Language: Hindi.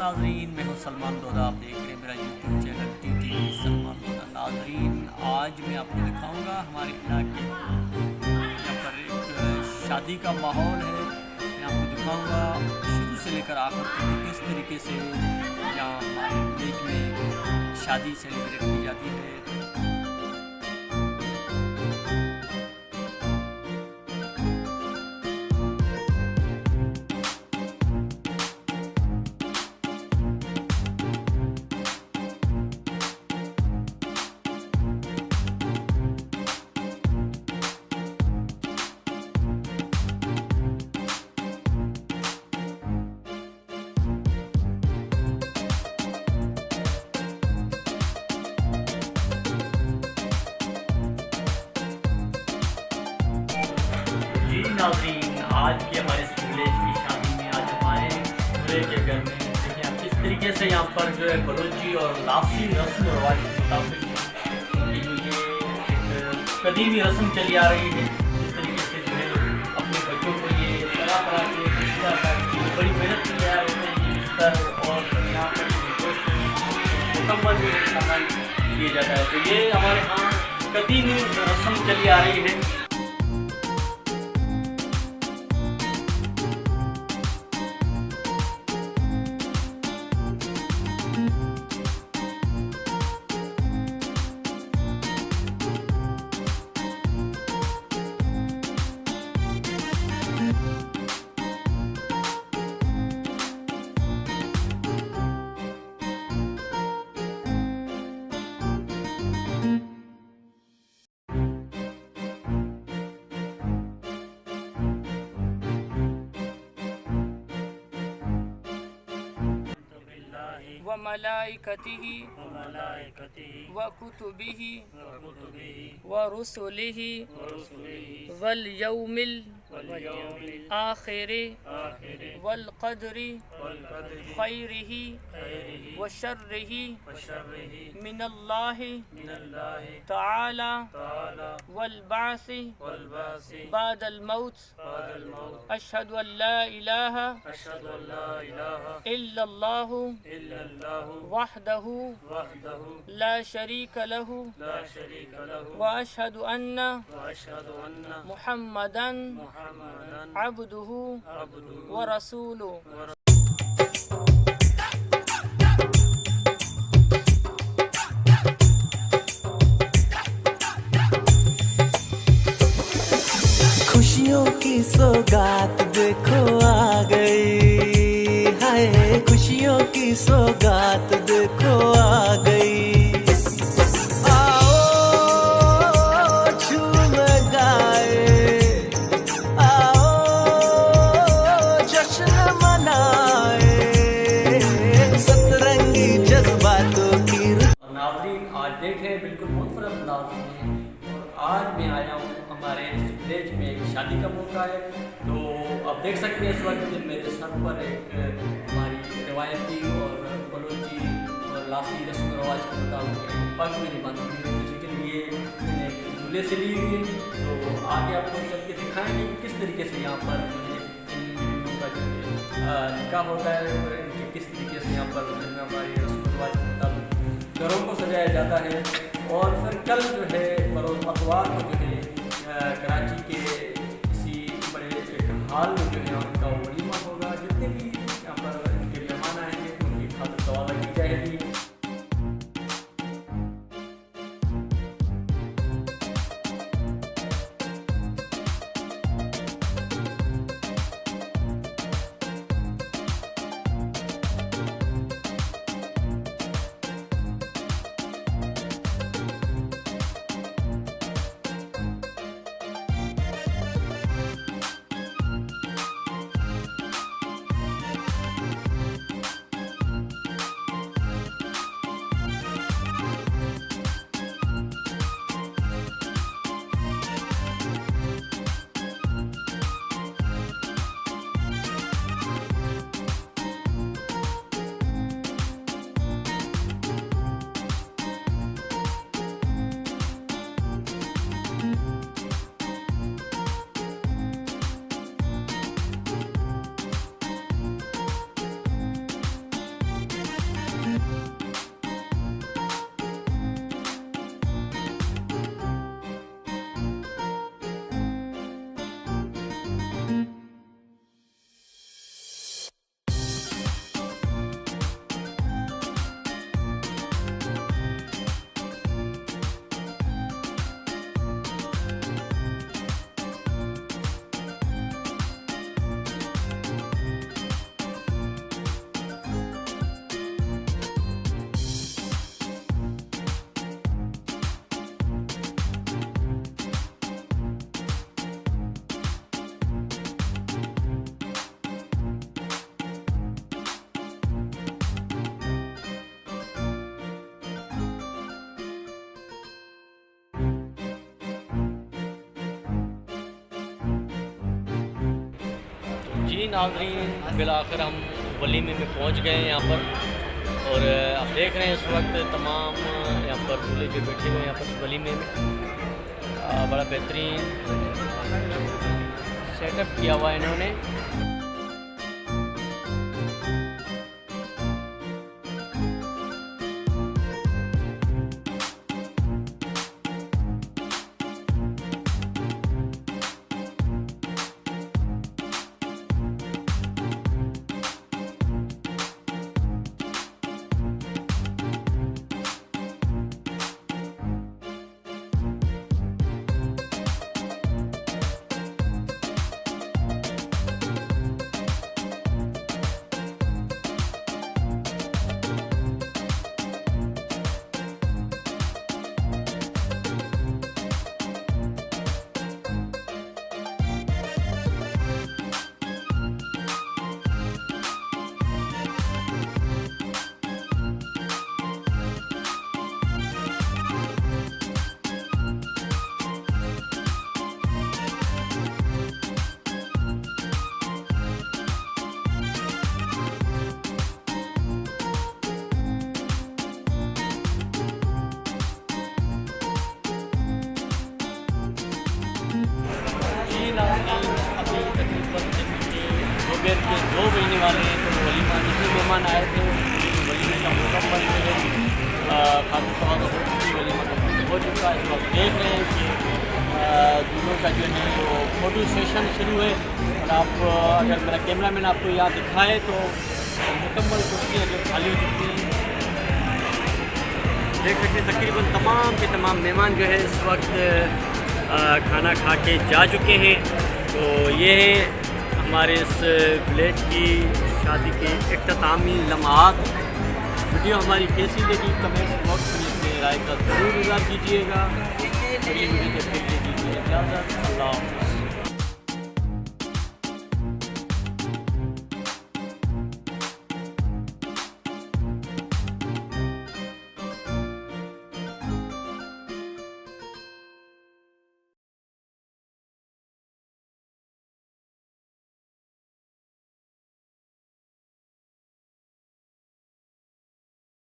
नाजरीन, मैं हूं सलमान लोधा। आप देख रहे हैं मेरा YouTube channel T Salman Lodha. नाजरीन, आज मैं आपको दिखाऊंगा हमारे इलाके यहाँ पर एक शादी का माहौल है। मैं आपको दिखाऊंगा शुरू से लेकर आखिर तक किस तरीके से यहाँ हमारे विलेज में शादी सेलिब्रेट की जाती है। नाज़रीन, आज के हमारे विलेज की शादी में आज हमारे दूल्हे के घर में देखिए आप किस तरीके से यहाँ पर जो है बलूची और लासी रस्म रवाज के मुताबिक जो ये एक कदीमी रस्म चली आ रही है। इस तरीके से जो है अपने बच्चों को ये तरह तरह के बड़ी मेहनत से तैयार होते हैं बिस्तर और यहाँ पर मुकम्मल जो है खाना किया जाता है। तो ये हमारे यहाँ कदीमी रस्म चली आ रही है। व मलाइकतिही व कुतुबिही व रुसुलिही वल यौमिल आखिरि वल क़द्रि खैरिही व शर्रिही मिनल्लाहि तआला वल बासी बादल मौत अशहदु अल्ला इलाहा इल्लल्लाहु वहदहु ला शरीक लहु व अशहदु अन्ना मुहम्मदन अब्दुहु व रसूलुहु। खुशियों की सौगात देखो आ गई, हाय खुशियों की सौगात देखो आ गई। आओ झूम गाए, आओ जश्न मनाए, सतरंगी जज्बातों की। नाज़रीन, आज देखें बिल्कुल मुख्तलिफ अंदाज में और आज मैं आया हूँ हमारे विलेज में एक शादी का मौका है। तो आप देख सकते हैं इस वक्त मेरे सर पर एक हमारी रिवायती और बलूची और लासी रस्म रवाज के मुताबिक पग मेरी बांधी हुई है, जिसके लिए मैंने दूल्हे से ली हुई है। तो आगे आपको चल के दिखाएंगे कि किस तरीके से यहाँ पर उनका जो निकाह होता है, इनके किस तरीके से यहाँ पर हमारी रस्म रवाज के मुताबिक घरों को सजाया जाता है। और फिर कल जो है बरोज़ अतवार को जो है कराची के किसी बड़े एक हाल में जो है उनका वलीमा होगा। जितने भी यहाँ पर इनके मेहमान आएंगे उनकी खातिर तवाज़ा की जाएगी। जी नाज़रीन, बिलाखिर हम वलीमे में पहुंच गए हैं यहाँ पर। और आप देख रहे हैं इस वक्त तमाम यहाँ पर दूल्हे जो बैठे हुए हैं यहाँ पर वलीमे में। बड़ा बेहतरीन सेटअप किया हुआ है इन्होंने। अभी तकरीबन दोपहर के 2 बजने वाले हैं। तो वलीमा जितने मेहमान आए थे वलीमे का मुकम्मल जो है खाना खवाना हो चुकी, वलीमा कंप्लीट हो चुका है। इस वक्त देख रहे हैं कि दूल्हों का जो है वो फ़ोटो सेशन शुरू है। और आप अगर मेरा कैमरामैन आपको यहाँ दिखाए तो मुकम्मल कुर्सियाँ जो खाली हो चुकी हैं। देख सकते हैं तकरीबन तमाम के तमाम मेहमान जो है इस वक्त खाना खा के जा चुके हैं। तो ये है हमारे इस विलेज की शादी के इख्तितामी लम्हात। वीडियो हमारी कैसी लगी कमेंट्स बॉक्स में अपने राय का ज़रूर इज़हार कीजिएगा। अगली वीडियो के फिर दीजिए इजाज़त। अल्लाह हाफ़िज़।